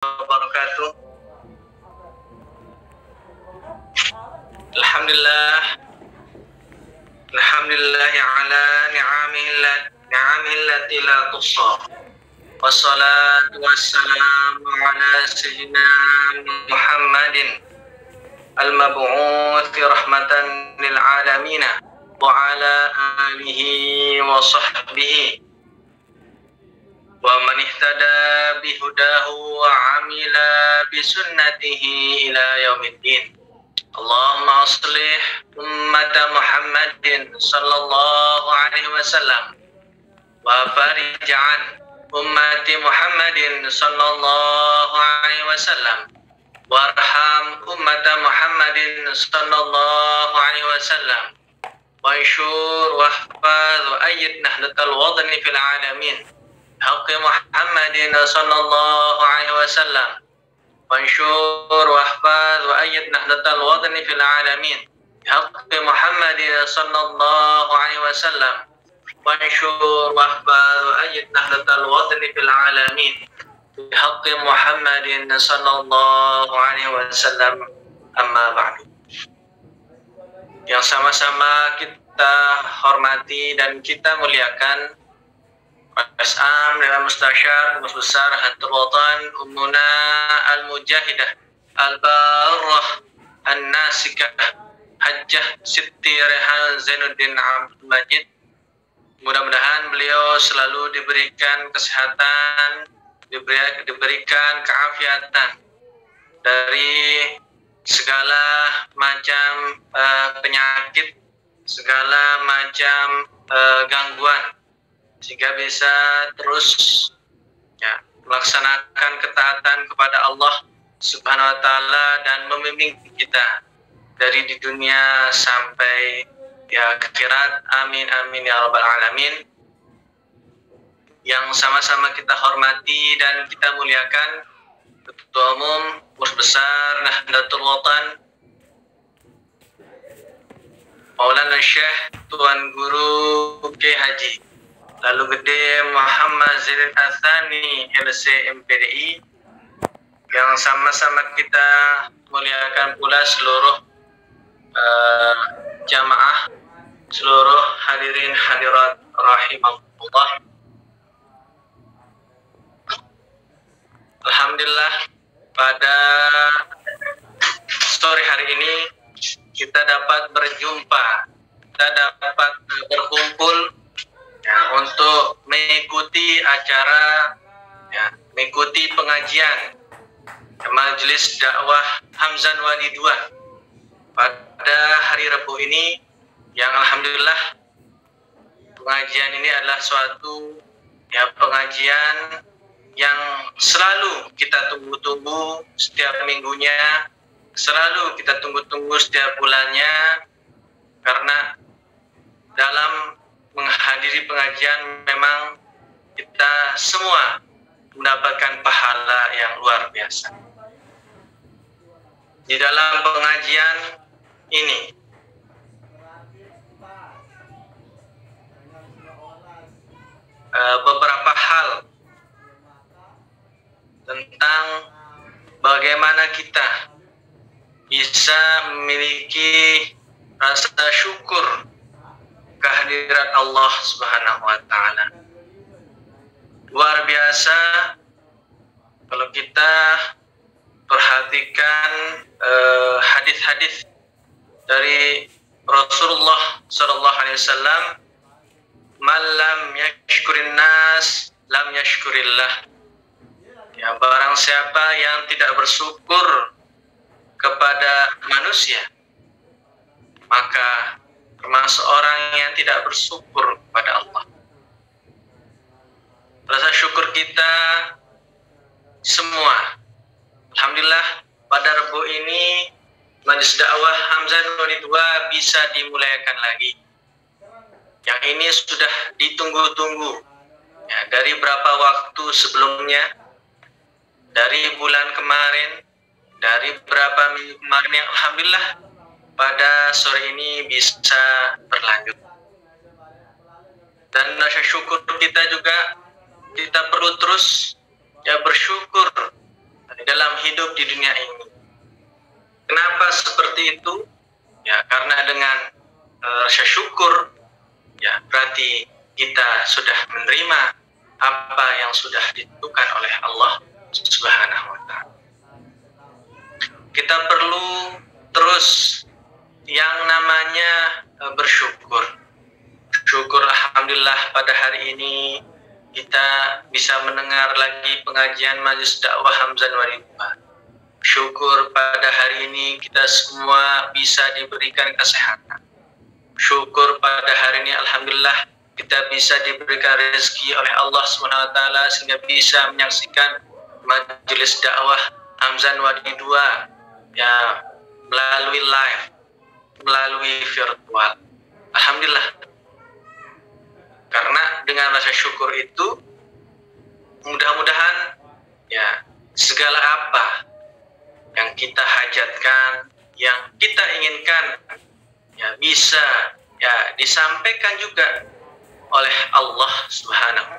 wabarakatuh. Alhamdulillah, alhamdulillah ala ni'amihi allati la tuhsa. Wassalatu wassalamu ala sayyidina Muhammadin al-mab'uthi rahmatan lil alamin wa ala alihi wa sahbihi wa man ihtada bihudahu wa amila bisunnatihi ila yaumiddin. Allahumma aslih ummata Muhammadin sallallahu alaihi wasallam wa farij an ummati Muhammadin sallallahu alaihi wasallam warham ummata Muhammadin sallallahu alaihi wasallam wa anshur wahfaz wa ayyid nahlatal wadni fil alamin haqqi Muhammadin sallallahu alaihi wasallam وانشر واحفظ وأيد نهضة الوطن في العالمين بحق محمد صلى الله عليه وسلم وانشر واحفظ وأيد نهضة الوطن في العالمين بحق محمد صلى الله عليه وسلم أما بعد. Yang sama-sama kita hormati dan kita muliakan As'am dengan Mustasyar Pengurus Besar Nahdlatul Watan Ummuna Al-Mujahidah Al-Barrah An-Nasikah Hajjah Siti Rehan Zainuddin Abdul Majid. Mudah-mudahan beliau selalu diberikan kesehatan, diberikan keafiatan dari segala macam penyakit, segala macam gangguan, sehingga bisa terus melaksanakan ketaatan kepada Allah Subhanahu wa taala dan membimbing kita dari di dunia sampai akhirat. Amin amin ya rabbal alamin. Yang sama-sama kita hormati dan kita muliakan Ketua Umum Pengurus Besar Nahdlatul Watan Maulana Syekh Tuan Guru Kiai Haji Lalu Gede Muhammad Zainuddin Atsani LC MPDI, yang sama-sama kita muliakan pula seluruh jamaah, seluruh hadirin hadirat rahimahullah. Alhamdulillah, pada sore hari ini kita dapat berjumpa, kita dapat berkumpul untuk mengikuti acara, mengikuti pengajian Majelis Dakwah Hamzan Wadi II pada hari Rabu ini, yang alhamdulillah pengajian ini adalah suatu pengajian yang selalu kita tunggu-tunggu setiap minggunya, selalu kita tunggu-tunggu setiap bulannya, karena dalam menghadiri pengajian memang kita semua mendapatkan pahala yang luar biasa. Di dalam pengajian ini beberapa hal tentang bagaimana kita bisa memiliki rasa syukur kehadirat Allah Subhanahu wa taala. Luar biasa kalau kita perhatikan hadis-hadis dari Rasulullah sallallahu alaihi wasallam, "Man lam yashkurin nas lam yashkurillah." Ya, barang siapa yang tidak bersyukur kepada manusia, maka termasuk orang yang tidak bersyukur kepada Allah. Rasa syukur kita semua, alhamdulillah, pada Rabu ini Majelis Dakwah Hamzan Wadi II bisa dimulaikan lagi. Yang ini sudah ditunggu-tunggu dari berapa waktu sebelumnya, dari bulan kemarin, dari berapa minggu kemarin, yang alhamdulillah pada sore ini bisa berlanjut. Dan rasa syukur kita juga, kita perlu terus bersyukur hidup di dunia ini. Kenapa seperti itu? Ya, karena dengan rasa syukur, ya berarti kita sudah menerima apa yang sudah ditentukan oleh Allah Subhanahu wa Ta'ala. Kita perlu terus yang namanya bersyukur. Syukur, alhamdulillah pada hari ini kita bisa mendengar lagi pengajian Majelis Dakwah Hamzah Waridwa. Syukur pada hari ini kita semua bisa diberikan kesehatan. Syukur pada hari ini alhamdulillah kita bisa diberikan rezeki oleh Allah SWT sehingga bisa menyaksikan Majelis Dakwah Hamzah Waridwa ya melalui live, melalui virtual. Alhamdulillah. Karena dengan rasa syukur itu mudah-mudahan ya segala apa yang kita hajatkan, yang kita inginkan ya bisa ya disampaikan juga oleh Allah Subhanahu.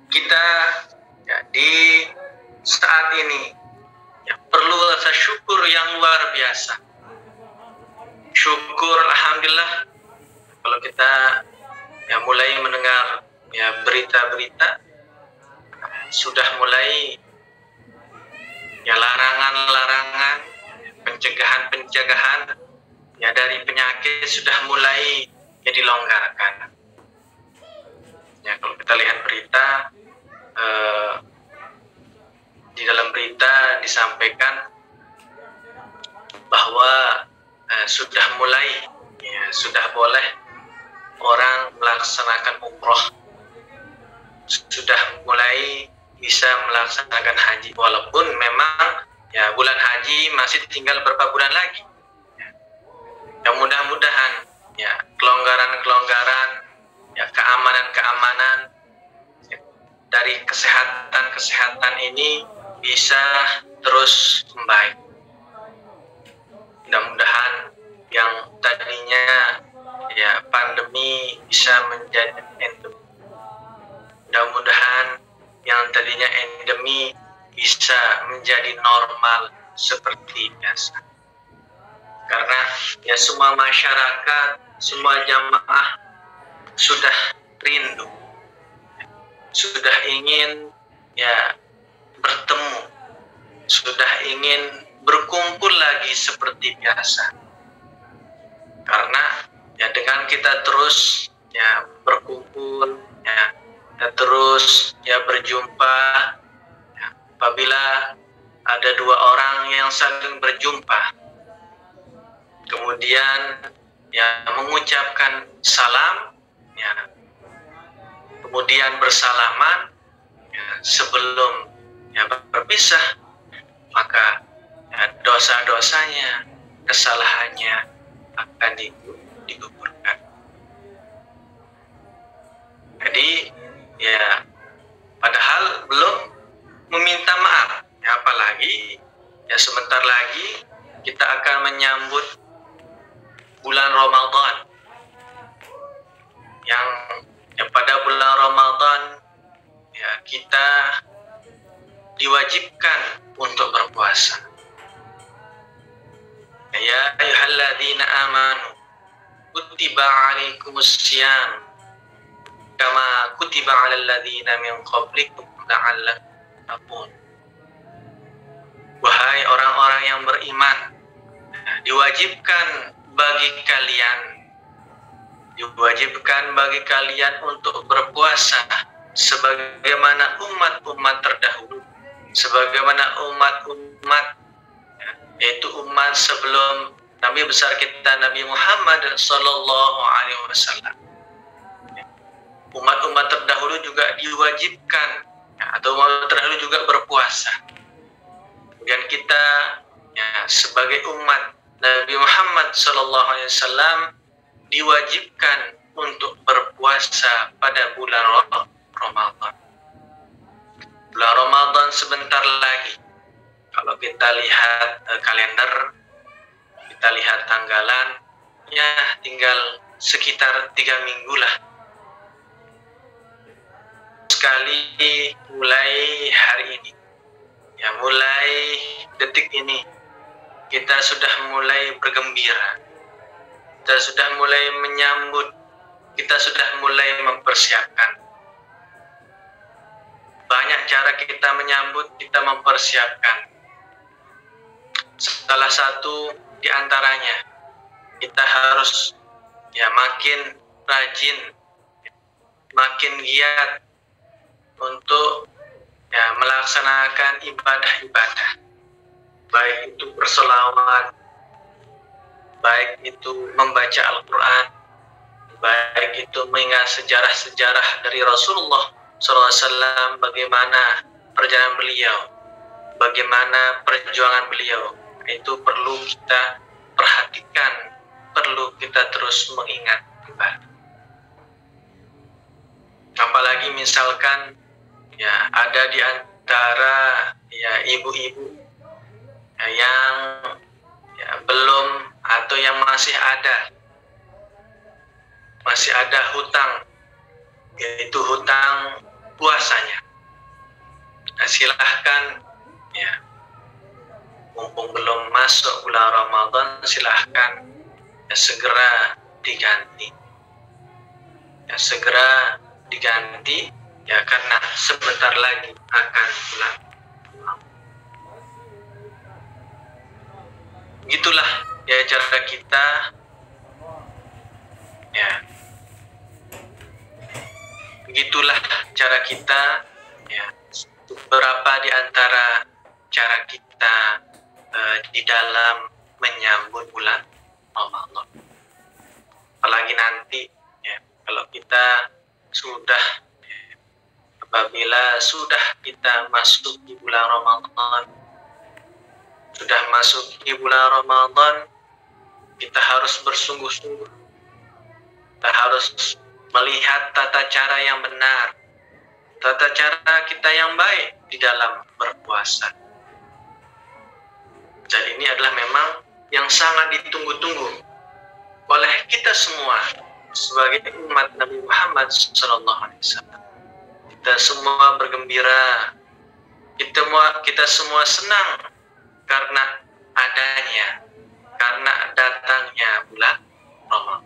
Kita ya di saat ini ya perlu rasa syukur yang luar biasa. Syukur alhamdulillah kalau kita ya mulai mendengar ya berita-berita sudah mulai ya larangan-larangan, pencegahan-pencegahan ya dari penyakit sudah mulai ya dilonggarkan. Ya kalau kita lihat berita di dalam berita disampaikan bahwa sudah mulai ya sudah boleh orang melaksanakan umroh, sudah mulai bisa melaksanakan haji walaupun memang ya bulan haji masih tinggal beberapa bulan lagi. Ya mudah-mudahan ya kelonggaran-kelonggaran ya keamanan-keamanan ya, dari kesehatan ini bisa terus membaik. Mudah-mudahan yang tadinya ya pandemi bisa menjadi endemi. Mudah-mudahan yang tadinya endemi bisa menjadi normal seperti biasa. Karena ya semua masyarakat, semua jamaah sudah rindu, sudah ingin ya bertemu, sudah ingin berkumpul lagi seperti biasa. Karena ya dengan kita terus ya berkumpul ya kita terus ya berjumpa ya, apabila ada dua orang yang saling berjumpa kemudian ya mengucapkan salam ya kemudian bersalaman ya, sebelum ya berpisah maka ya, dosa-dosanya, kesalahannya akan digugurkan. Jadi ya padahal belum meminta maaf ya, apalagi ya sebentar lagi kita akan menyambut bulan Ramadan yang pada bulan Ramadan ya kita diwajibkan untuk berpuasa. Ya ayyuhalladzina amanu kutiba alaikumussyam kama kutiba alal ladzina min qablikum la'allakum tattaqun. Wahai orang-orang yang beriman, diwajibkan bagi kalian untuk berpuasa sebagaimana umat-umat terdahulu, sebagaimana umat-umat yaitu umat sebelum Nabi besar kita Nabi Muhammad sallallahu alaihi wasallam. Umat-umat terdahulu juga diwajibkan atau umat terdahulu juga berpuasa. Dan kita ya, sebagai umat Nabi Muhammad sallallahu alaihi wasallam diwajibkan untuk berpuasa pada bulan Ramadan. Bulan Ramadan sebentar lagi. Kalau kita lihat kalender, kita lihat tanggalan, ya tinggal sekitar 3 minggu lah. Sekali mulai hari ini. Ya, mulai detik ini kita sudah mulai bergembira, kita sudah mulai menyambut, kita sudah mulai mempersiapkan. Banyak cara kita menyambut, kita mempersiapkan. Salah satu di antaranya, kita harus makin rajin, makin giat untuk melaksanakan ibadah-ibadah, baik itu berselawat, baik itu membaca Al-Quran, baik itu mengingat sejarah-sejarah dari Rasulullah SAW, bagaimana perjalanan beliau, bagaimana perjuangan beliau. Itu perlu kita perhatikan, perlu kita terus mengingat kembali. Apalagi misalkan ada di antara ibu-ibu yang belum atau yang masih ada hutang, yaitu hutang puasanya. Nah, silahkan mumpung belum masuk bulan Ramadan, silahkan segera diganti. Segera diganti karena sebentar lagi akan pulang. Gitulah cara kita begitulah cara kita beberapa di antara cara kita di dalam menyambut bulan Ramadan. Apalagi nanti kalau kita apabila sudah kita masuk di bulan Ramadan, kita harus bersungguh-sungguh. Kita harus melihat tata cara yang benar, tata cara kita yang baik di dalam berpuasa. Dan ini adalah memang yang sangat ditunggu-tunggu oleh kita semua sebagai umat Nabi Muhammad SAW. Kita semua bergembira, kita semua senang karena datangnya bulan Ramadan.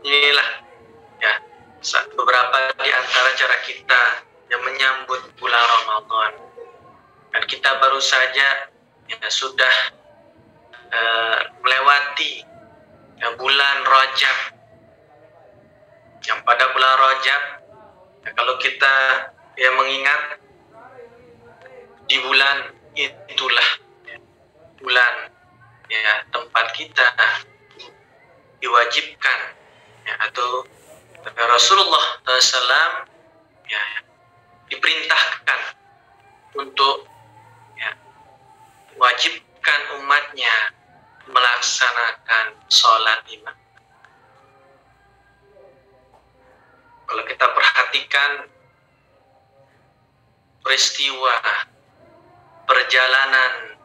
Inilah beberapa di antara cara kita yang menyambut bulan Ramadan. Dan kita baru saja sudah melewati bulan Rajab. Yang pada bulan Rajab, kalau kita mengingat di bulan itulah bulan tempat kita diwajibkan atau Rasulullah SAW diperintahkan untuk wajibkan umatnya melaksanakan sholat imam. Kalau kita perhatikan peristiwa perjalanan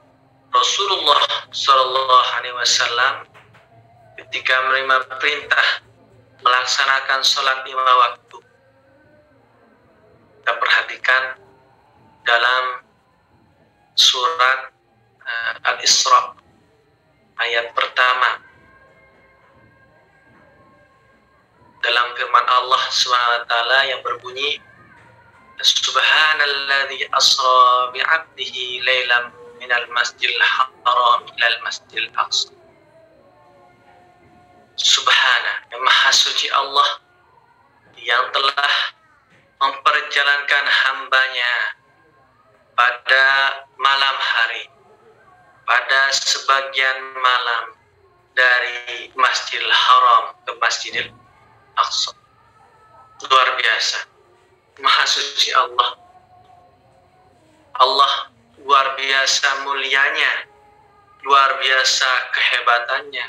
Rasulullah SAW ketika menerima perintah melaksanakan sholat lima waktu, kita perhatikan dalam surat Al-Isra ayat pertama, dalam firman Allah SWT yang berbunyi, Subhanalladzi asra bi'abdihi laylan minal masjidil haram ilal masjidil aqsa. Subhana, yang maha suci Allah yang telah memperjalankan hambanya pada malam hari, pada sebagian malam dari Masjidil Haram ke Masjidil Aqsa. Luar biasa, maha suci Allah. Allah luar biasa mulianya, luar biasa kehebatannya,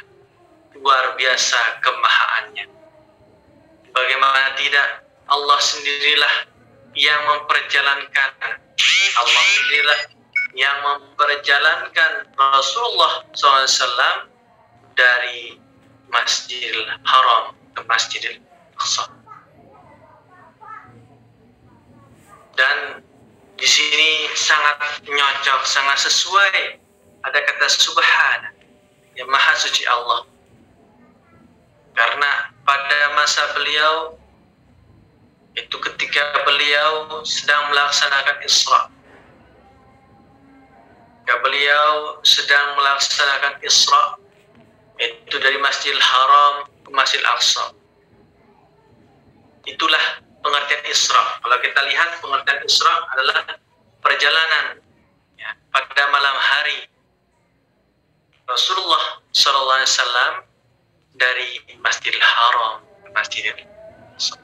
luar biasa kemahaannya. Bagaimana tidak, Allah sendirilah yang memperjalankan, Allah sendirilah yang memperjalankan Rasulullah SAW dari Masjidil Haram ke Masjidil Aqsa. Dan di sini sangat nyocok, sangat sesuai. Ada kata subhana, ya maha suci Allah. Karena pada masa beliau itu ketika beliau sedang melaksanakan Isra. Ketika beliau sedang melaksanakan Isra, itu dari Masjidil Haram ke Masjidil Aqsa. Itulah pengertian Isra. Kalau kita lihat, pengertian Isra adalah perjalanan ya, pada malam hari Rasulullah SAW dari Masjidil Haram ke Masjidil Aqsa.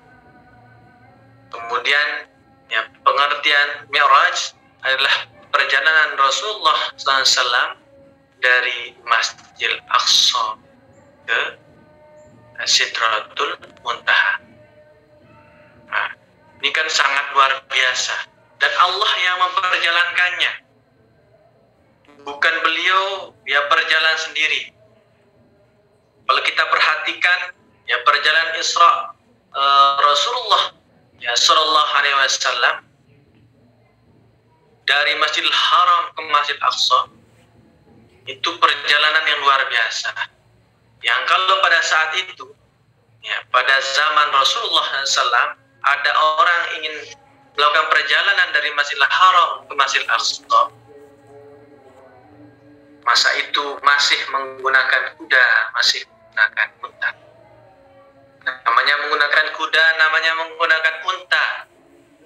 Kemudian ya, pengertian Mi'raj adalah perjalanan Rasulullah SAW dari Masjidil Aqsa ke Sidratul Muntaha. Nah, ini kan sangat luar biasa, dan Allah yang memperjalankannya, bukan beliau ya berjalan sendiri. Kalau kita perhatikan ya perjalanan Isra Rasulullah ya Sallallahu Alaihi Wasallam dari Masjidil Haram ke Masjid Aqsa, itu perjalanan yang luar biasa. Yang kalau pada saat itu ya pada zaman Rasulullah SAW ada orang ingin melakukan perjalanan dari Masjidil Haram ke Masjidil Aqsa, masa itu masih menggunakan kuda, masih menggunakan unta. Namanya menggunakan kuda, namanya menggunakan unta.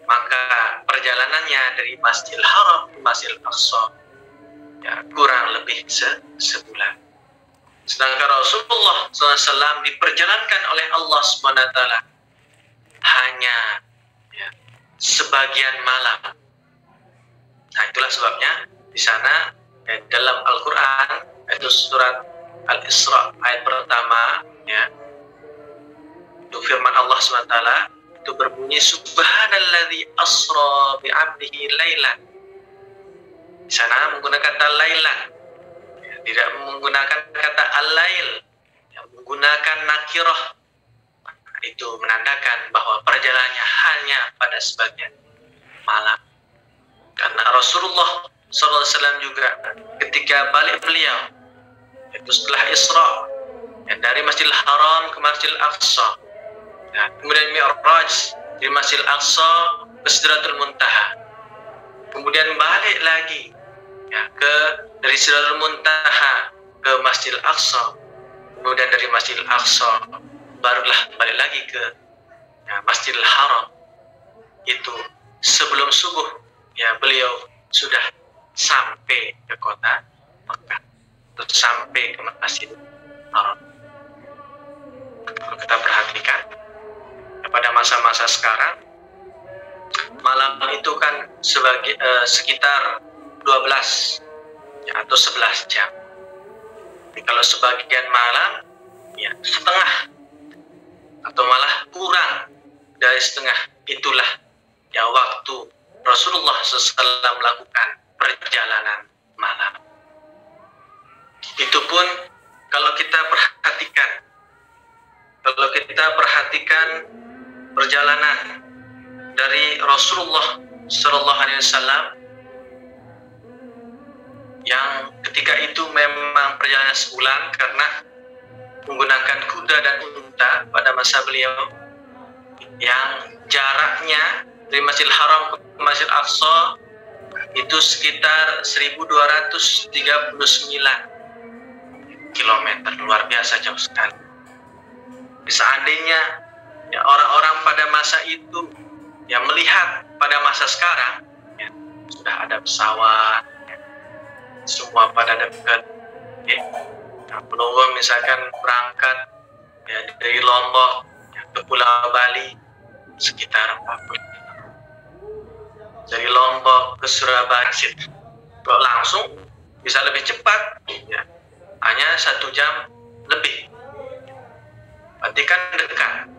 Maka perjalanannya dari Masjidil Haram ke Masjidil Aqsa ya kurang lebih sebulan. Sedangkan Rasulullah SAW diperjalankan oleh Allah SWT hanya ya, sebagian malam. Nah, itulah sebabnya di sana ya, dalam Al-Quran, itu surat Al-Isra ayat pertama ya, itu firman Allah SWT itu berbunyi subhanalladzi asra bi'abdihi lailan. Di sana menggunakan kata lailan, ya, tidak menggunakan kata al-lail, yang menggunakan nakirah. Itu menandakan bahwa perjalanannya hanya pada sebagian malam. Karena Rasulullah SAW juga ketika balik beliau itu setelah Isra yang dari Masjidil Haram ke Masjidil Aqsa, nah, kemudian Mi'raj dari Masjidil Aqsa ke Sidratul Muntaha, kemudian balik lagi ya, dari Sidratul Muntaha ke Masjidil Aqsa, kemudian dari Masjidil Aqsa barulah balik lagi ke ya, Masjidil Haram. Itu sebelum subuh ya beliau sudah sampai ke kota Mekah, terus sampai ke Masjidil Haram. Kalau kita perhatikan ya, pada masa-masa sekarang malam itu kan sebagai sekitar 12 ya, atau 11 jam. Jadi kalau sebagian malam ya setengah atau malah kurang dari setengah, itulah ya waktu Rasulullah SAW melakukan perjalanan malam. Itu pun kalau kita perhatikan perjalanan dari Rasulullah SAW yang ketika itu memang perjalanan sebulan karena menggunakan kuda dan unta pada masa beliau, yang jaraknya dari Masjidil Haram ke Masjidil Aqsa itu sekitar 1239 km, luar biasa jauh sekali. Seandainya ya, orang-orang pada masa itu yang melihat pada masa sekarang ya, sudah ada pesawat ya, semua pada dekat ya. Nah, penunggu misalkan berangkat ya, dari Lombok ya, ke Pulau Bali sekitar 40 km. Dari Lombok ke Surabaya kalau langsung bisa lebih cepat ya, hanya 1 jam lebih, berarti kan dekat.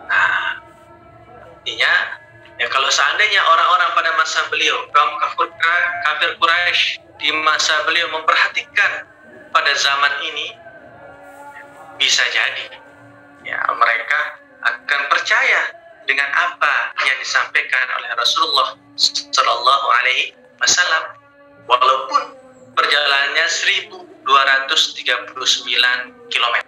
Nah, artinya ya kalau seandainya orang-orang pada masa beliau, kaum kafir Quraisy di masa beliau memperhatikan pada zaman ini, bisa jadi ya mereka akan percaya dengan apa yang disampaikan oleh Rasulullah Sallallahu Alaihi Wassalam. Walaupun perjalanannya 1239 km.